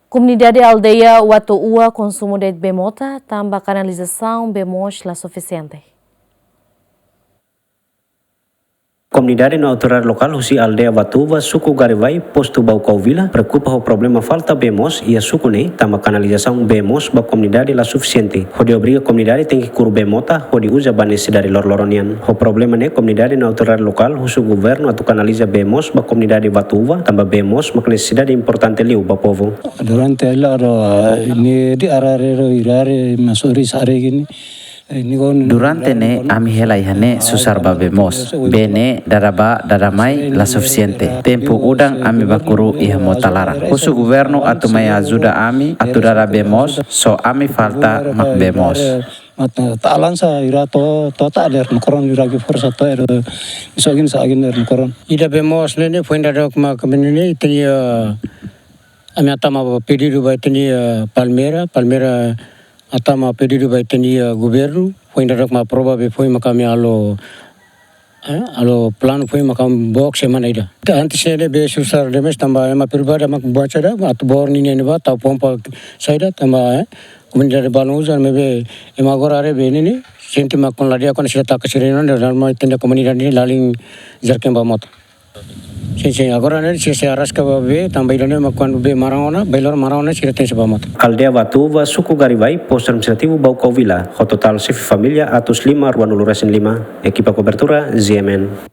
Comunidade Aldeia Watoua consumo de bemota, tamba canalização bemos la suficiente. Comunidade na autoridade local, Husi Aldeia Watuva, suku Garivai, posto Baucau Vila, preocupa o problema falta bemos e a suku ne, tama canalização bemos ba comunidade la suficiente. Hodi obriga comunidade tem que curu bemota, hodi usa banesi dari lor-loronian. O problema ne, comunidade na autoridade local, husu governo atu canaliza bemos ba comunidade Watuva, tamba bemos ma necessidade importante liu ba povo. Durante ni di arare irare masuri sare gini. Durante ne ami helai hane susarba bemos bene daraba daramai la suficiente tempo udang ami bakuru iha motalara usu governo atu mai ajuda ami atu dara bemos so ami falta mak bemos talan sa irato tota der koron iragi forsa to er isogin sa agin der koron ida bemos ne fuenda dok ma kamenene tini ami atama pedido ba tini palmera atama pedido ba tini governo foi ndak ma prova be foi makami alo plan foi makam box semana ida antes ele be susar demes tamba ema privada mak bachara at borni ne ba ta pompa saida tamba comunidade banuza mebe ema gorare be ne senti makon ladia kon sira ta kasirino normal tenda comunidade ni laling jarkem ba mot Sisi agora ne sisi arasca be também ne makon be marangona belor marangona sira tem sebamot. Aldeia Watuva, suku Garivai, posto administrativo Baucau Vila, o total 6 família, atus 5 ruang uluresin 5, equipa cobertura ZMN.